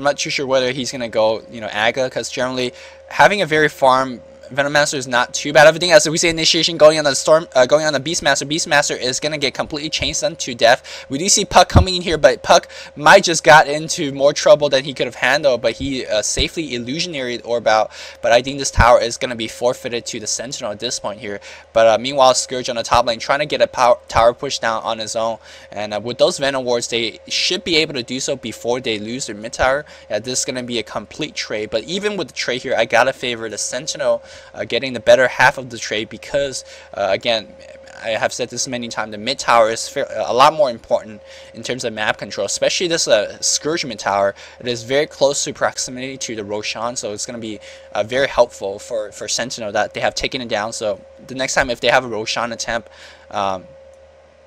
I'm not too sure whether he's gonna go, you know, Aga, because generally having a very farm Venomancer is not too bad of a thing. As we see initiation going on the going on the Beastmaster. Beastmaster is gonna get completely chain stunned to death. We do see Puck coming in here, but Puck might just got into more trouble than he could have handled. But he safely illusionaried Orb out. But I think this tower is gonna be forfeited to the Sentinel at this point here. But meanwhile, Scourge on the top lane trying to get a tower push down on his own. And with those Venom wards, they should be able to do so before they lose their mid tower. Yeah, this is gonna be a complete trade. But even with the trade here, I gotta favor the Sentinel. Getting the better half of the trade because again, I have said this many times, the mid tower is a lot more important in terms of map control, especially this Scourge mid tower. It is very close to proximity to the Roshan, so it's going to be very helpful for Sentinel that they have taken it down. So the next time if they have a Roshan attempt,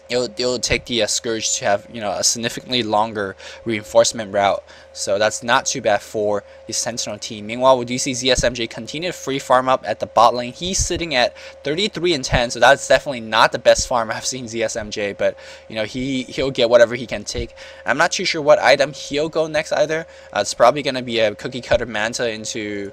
it'll take the Scourge to have, you know, a significantly longer reinforcement route. So that's not too bad for the Sentinel team. Meanwhile, we do see ZSMJ continue to free farm up at the bot lane. He's sitting at 33 and 10, so that's definitely not the best farm I've seen ZSMJ. But you know, he'll get whatever he can take. I'm not too sure what item he'll go next either. It's probably going to be a cookie cutter manta into.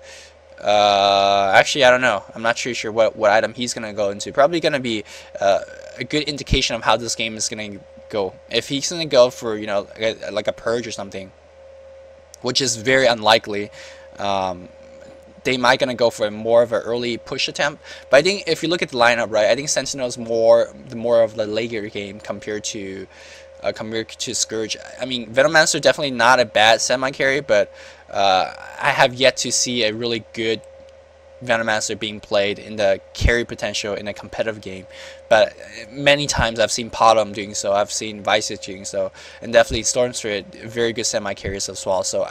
Actually, I don't know. I'm not too sure what item he's gonna go into. Probably gonna be a good indication of how this game is gonna go. If he's gonna go for, you know, like a purge or something, which is very unlikely, they might gonna go for more of an early push attempt. But I think if you look at the lineup, right, I think Sentinel's more of the later game compared to Scourge. I mean, Venomancer definitely not a bad semi carry, but I have yet to see a really good Venomancer being played in the carry potential in a competitive game. But many times I've seen Potom doing so, I've seen Vices doing so, and definitely Stormspirit, very good semi carries as well. So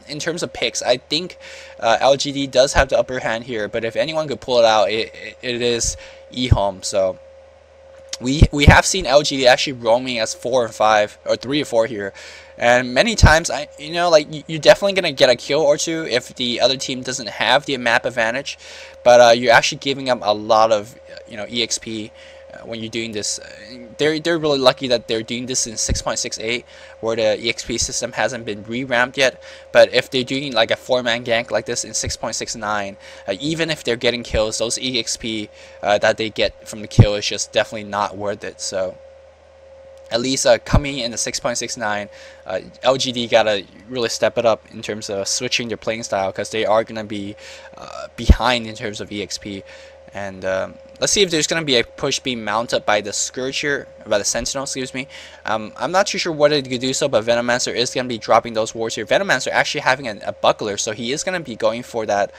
in terms of picks, I think LGD does have the upper hand here, but if anyone could pull it out, it is EHome. So we have seen LGD actually roaming as 4 and 5 or 3 or 4 here, and many times you know, like, you're definitely gonna get a kill or two if the other team doesn't have the map advantage, but you're actually giving up a lot of, you know, EXP when you're doing this. They're really lucky that they're doing this in 6.68 where the EXP system hasn't been re-ramped yet. But if they're doing like a 4-man gank like this in 6.69, even if they're getting kills, those EXP that they get from the kill is just definitely not worth it. So at least coming in the 6.69, LGD gotta really step it up in terms of switching their playing style, because they are gonna be behind in terms of EXP. And let's see if there's going to be a push being mounted by the Scourge here, by the Sentinel, excuse me. I'm not too sure whether it could do so, but Venomancer is going to be dropping those wards here. Venomancer actually having a buckler, so he is going to be going for that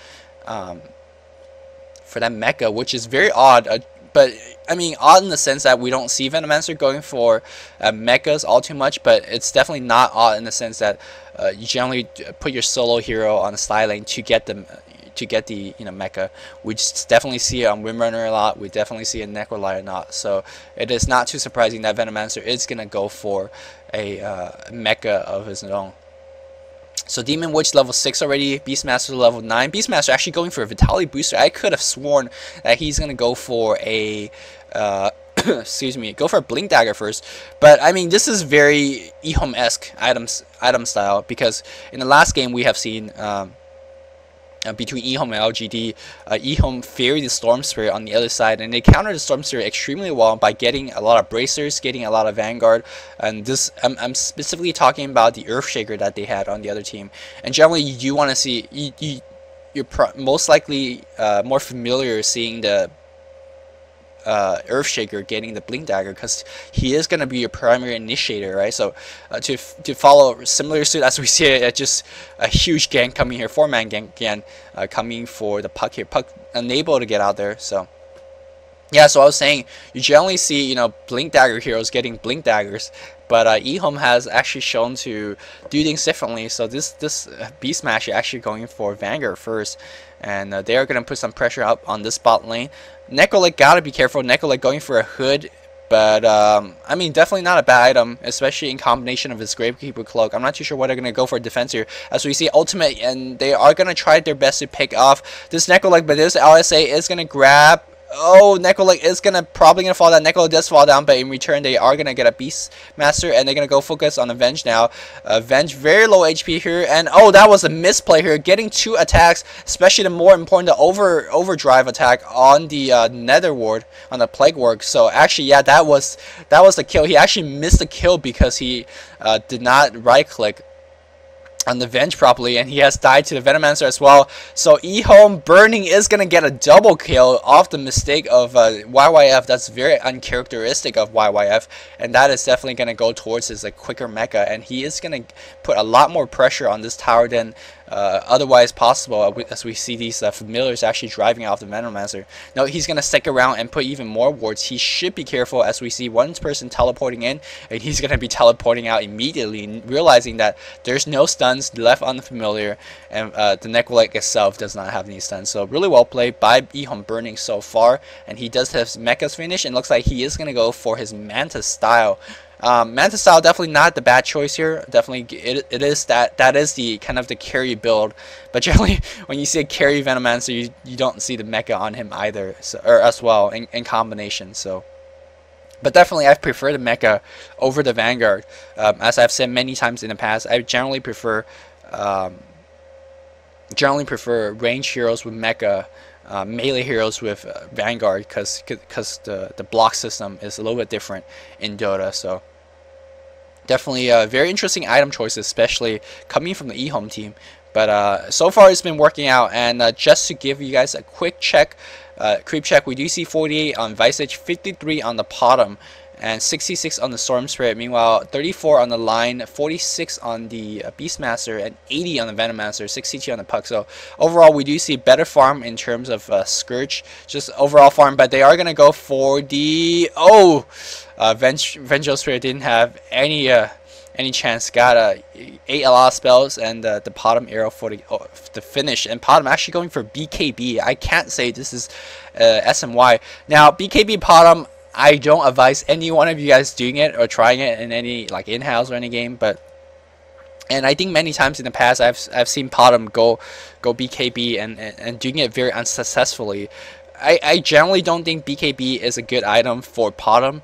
mecha, which is very odd. But I mean, odd in the sense that we don't see Venomancer going for mechas all too much, but it's definitely not odd in the sense that you generally put your solo hero on the side lane to get the you know, mecha. We just definitely see it on Windrunner a lot. We definitely see it in Necrolight a lot. So it is not too surprising that Venomancer is gonna go for a mecha of his own. So Demon Witch level 6 already, Beastmaster level 9. Beastmaster actually going for a Vitality booster. I could have sworn that he's gonna go for a excuse me, go for a Blink Dagger first. But I mean, this is very EHome-esque item style, because in the last game we have seen between EHome and LGD, EHome feared the Storm Spirit on the other side, and they countered the Storm Spirit extremely well by getting a lot of bracers, getting a lot of Vanguard, and this I'm specifically talking about the Earthshaker that they had on the other team. And generally, you do want to see you're most likely more familiar seeing the Earthshaker getting the Blink Dagger, because he is going to be your primary initiator, right? So to follow similar suit as we see it, just a huge gank coming here, 4-man gank again, coming for the Puck here. Puck unable to get out there. So yeah, so I was saying, you generally see, you know, Blink Dagger heroes getting Blink Daggers, but EHome has actually shown to do things differently. So this Beast Smash is actually going for Vanguard first, and they are going to put some pressure up on this bot lane. Necrolight gotta be careful. Necrolight going for a hood, but I mean, definitely not a bad item, especially in combination of his Gravekeeper Cloak. I'm not too sure what they're gonna go for a defense here, as we see ultimate, and they are gonna try their best to pick off this Necrolight, but this LSA is gonna grab Oh, Necrolink is probably gonna fall down. Necro does fall down, but in return they are gonna get a Beast Master, and they're gonna go focus on Avenge now. Avenge very low HP here, and oh, that was a misplay here, getting 2 attacks, especially the more important the overdrive attack on the Nether Ward, on the Plague Ward. So actually, yeah, that was the kill. He actually missed the kill because he did not right click on the Venge properly, and he has died to the Venomancer as well. So EHome burning is going to get a double kill off the mistake of YYF. That's very uncharacteristic of YYF, and that is definitely going to go towards his quicker mecha, and he is going to put a lot more pressure on this tower than otherwise possible, as we see these familiars actually driving off the Venomancer. Now he's going to stick around and put even more wards. He should be careful, as we see one person teleporting in, and he's going to be teleporting out immediately, realizing that there's no stuns left on the familiar, and the Necrolink itself does not have any stuns. So really well played by EHome burning so far, and he does have mechas finish, and looks like he is going to go for his Manta style. Manta style definitely not the bad choice here. Definitely it is that is the kind of the carry build, but generally when you see a carry Venomancer, you don't see the mecha on him either, so, or as well in combination. So, but definitely I prefer the mecha over the Vanguard. As I've said many times in the past, I generally prefer range heroes with mecha. Melee heroes with Vanguard, because the block system is a little bit different in Dota. So definitely very interesting item choices, especially coming from the EHome team. But so far it's been working out, and just to give you guys a quick check, creep check, we do see 48 on Visage, 53 on the Bottom, and 66 on the Storm Spirit. Meanwhile, 34 on the Line, 46 on the Beastmaster, and 80 on the Venomancer, 62 on the Puck. So overall, we do see better farm in terms of Scourge, just overall farm. But they are gonna go for the Vengeful Spirit didn't have any chance. Got 8 a lot of spells, and the Bottom arrow for the finish. And Bottom actually going for BKB. I can't say this is SMY. Now BKB Bottom, I don't advise any one of you guys doing it or trying it in any in-house or any game, and I think many times in the past I've seen Bottom go BKB and doing it very unsuccessfully. I generally don't think BKB is a good item for Bottom,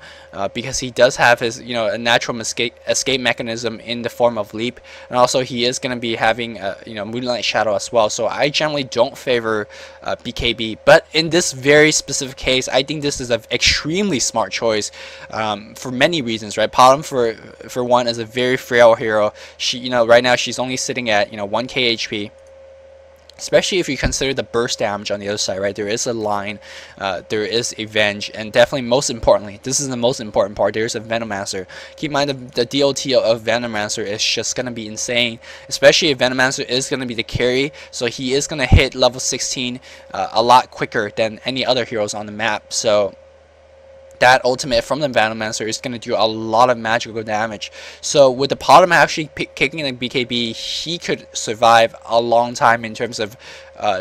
because he does have his a natural escape mechanism in the form of leap, and also he is going to be having Moonlight Shadow as well. So I generally don't favor BKB, but in this very specific case, I think this is an extremely smart choice for many reasons, right? Bottom for one is a very frail hero. She right now she's only sitting at 1k HP. Especially if you consider the burst damage on the other side, right? There is a Line, there is a Venge, and definitely most importantly, this is the most important part, there's a Venomancer. Keep in mind the DOT of Venomancer is just going to be insane, especially if Venomancer is going to be the carry, so he is going to hit level 16 a lot quicker than any other heroes on the map. So that ultimate from the Venomancer is going to do a lot of magical damage. So with the Bottom actually kicking the BKB, he could survive a long time in terms of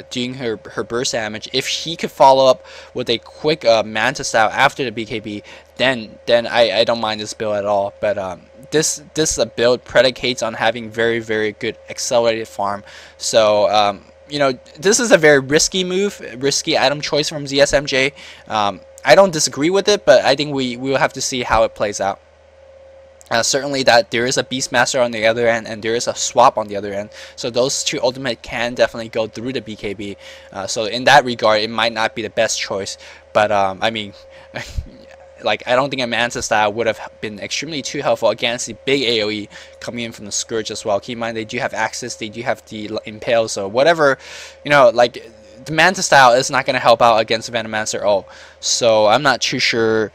doing her burst damage. If he could follow up with a quick Manta style after the BKB, then I don't mind this build at all. But this build predicates on having very good accelerated farm. So this is a very risky move, risky item choice from ZSMJ. I don't disagree with it, but I think we will have to see how it plays out. Certainly that there is a Beastmaster on the other end, and there is a swap on the other end, so those two ultimate can definitely go through the BKB. So in that regard, it might not be the best choice, but I mean I don't think a Manta style would have been extremely too helpful against the big AoE coming in from the Scourge as well. Keep in mind they do have Axis, they do have the Impale, so whatever, the Manta style is not going to help out against Venomancer. So I'm not too sure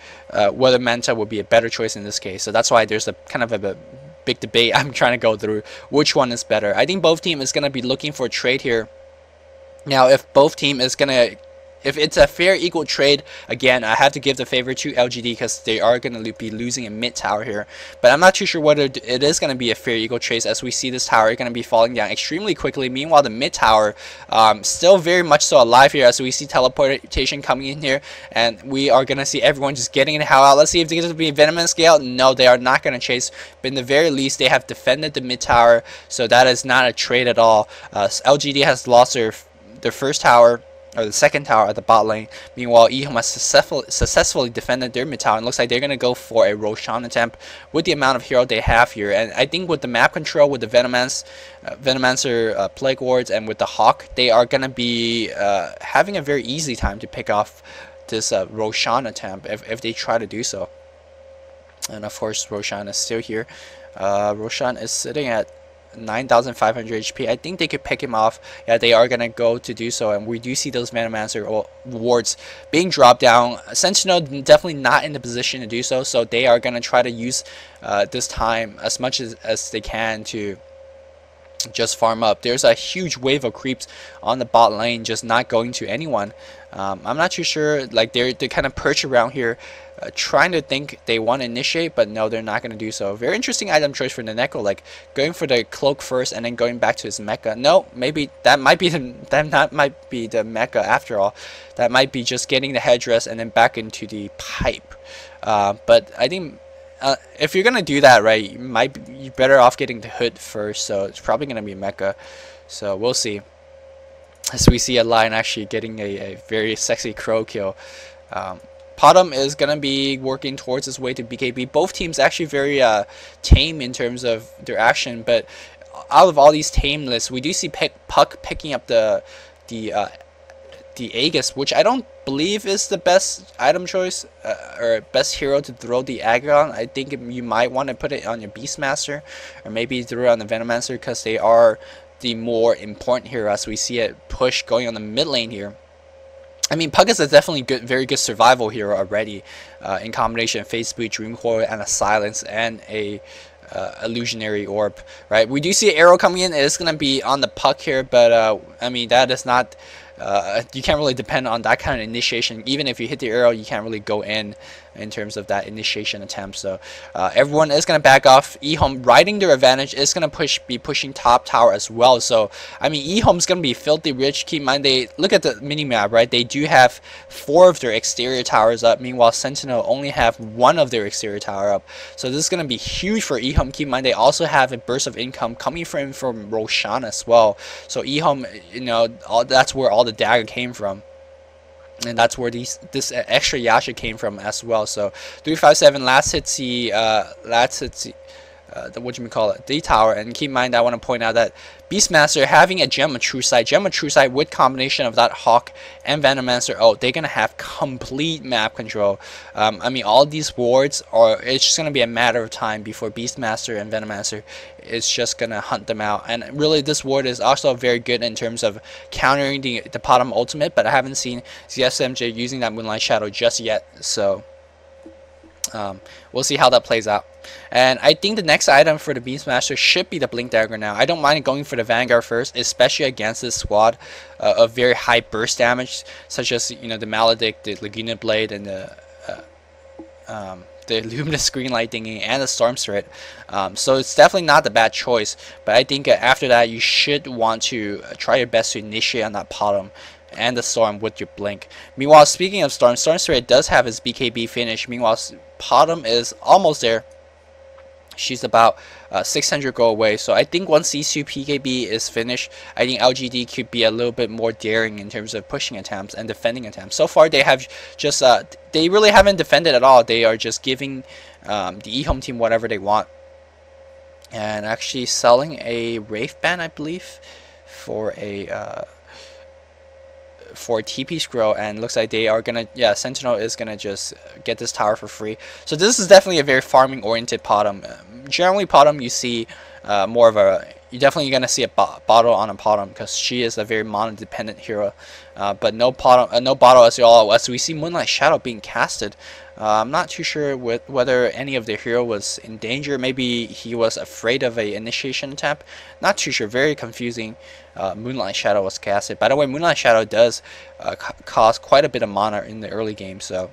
whether Manta would be a better choice in this case. So that's why there's a kind of a big debate I'm trying to go through which one is better. I think both team is going to be looking for a trade here. Now, if both team is going to if it's a fair equal trade, again, I have to give the favor to LGD because they are going to be losing a mid tower here. But I'm not too sure whether it is going to be a fair equal trade, as we see this tower going to be falling down extremely quickly. Meanwhile, the mid tower still very much so alive here, as we see teleportation coming in here, and we are going to see everyone just getting the hell out. Let's see if there's going to be a Venomous Scale. No, they are not going to chase, but in the very least, they have defended the mid tower, so that is not a trade at all. LGD has lost their first tower, or the second tower at the bot lane. Meanwhile, EHome has successfully defended their mid tower, and looks like they're going to go for a Roshan attempt with the amount of hero they have here. And I think with the map control, with the Venomancer Plague Wards, and with the Hawk, they are going to be having a very easy time to pick off this Roshan attempt if they try to do so. And of course, Roshan is still here. Roshan is sitting at 9,500 HP. I think they could pick him off. Yeah, they are gonna go to do so, and we do see those Venomancer wards being dropped down. Sentinel definitely not in the position to do so, so they are gonna try to use this time as much as they can to just farm up. There's a huge wave of creeps on the bot lane, just not going to anyone. I'm not too sure, like they're kind of perched around here, trying to think they want to initiate, but no, they're not going to do so. Very interesting item choice for the Neko, like going for the cloak first and then going back to his mecha. No, maybe that might be the mecha after all. That might be just getting the headdress and then back into the pipe. But I think if you're gonna do that, right, you're better off getting the hood first. So it's probably gonna be mecha. So we'll see. As we see a Lion actually getting a very sexy crow kill. Potom is going to be working towards his way to BKB. Both teams actually very tame in terms of their action, but out of all these tame lists, we do see Puck picking up the Aegis, which I don't believe is the best item choice or best hero to throw the Aegis on. I think you might want to put it on your Beastmaster, or maybe throw it on the Venomancer, because they are the more important hero as we see it push going on the mid lane here. I mean, Puck is a definitely very good survival hero already, in combination of Phase Boot, Dream Coil, and a Silence, and a illusionary orb, right? We do see an arrow coming in. It is going to be on the Puck here, but I mean, that is not you can't really depend on that kind of initiation. Even if you hit the arrow, you can't really go in terms of that initiation attempt. So everyone is going to back off. EHome, riding their advantage, is going to be pushing top tower as well. So I mean, EHome's going to be filthy rich. Keep in mind, they look at the mini map, right? They do have 4 of their exterior towers up. Meanwhile, Sentinel only have 1 of their exterior tower up. So this is going to be huge for EHome. Keep in mind, they also have a burst of income coming from Roshan as well. So EHome, you know, that's where all the dagger came from, and that's where this extra Yasha came from as well. So 357 last hits the the tower. And keep in mind, I want to point out that Beastmaster having a Gem of True Sight with combination of that Hawk and Venomancer, oh, they're gonna have complete map control. I mean, all these wards it's just gonna be a matter of time before Beastmaster and Venomancer is just gonna hunt them out. And really, this ward is also very good in terms of countering the Potom ultimate, but I haven't seen ZSMJ using that Moonlight Shadow just yet. So we'll see how that plays out. And I think the next item for the Beastmaster should be the Blink Dagger now. I don't mind going for the Vanguard first, especially against this squad of very high burst damage, such as, you know, the Maledict, the Laguna Blade, and the Luminous Greenlight thingy, and the Storm Threat. So it's definitely not the bad choice, but I think after that you should want to try your best to initiate on that Potom and the Storm with your Blink. Meanwhile, speaking of Storm Threat does have his BKB finish. Meanwhile, Potom is almost there. She's about 600 go away. So I think once these 2 PKB is finished, I think LGD could be a little bit more daring in terms of pushing attempts and defending attempts. So far, they have just they really haven't defended at all. They are just giving the EHome team whatever they want, and actually selling a Wraith Band, I believe, for a TP scroll. And looks like they are gonna, yeah, Sentinel is gonna just get this tower for free. So this is definitely a very farming oriented Potom. Generally Potom, you see more of a, you're definitely gonna see a bottle on a Potom, because she is a very mono dependent hero, but no bottle as well, as we see Moonlight Shadow being casted. I'm not too sure whether any of the hero was in danger. Maybe he was afraid of a initiation attempt. Not too sure. Very confusing. Moonlight Shadow was casted. By the way, Moonlight Shadow does cost quite a bit of mana in the early game, so,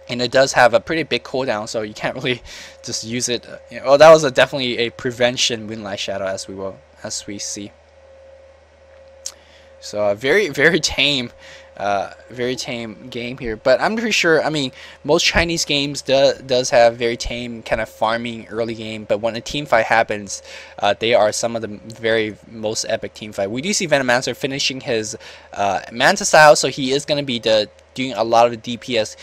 and it does have a pretty big cooldown, so you can't really just use it. You know, well, that was definitely a prevention Moonlight Shadow, as we see. So very tame Very tame game here, but I'm pretty sure. I mean, most Chinese games does have very tame kind of farming early game, but when a team fight happens, they are some of the very most epic team fight. We do see Venomancer finishing his Manta style, so he is going to be doing a lot of the DPS.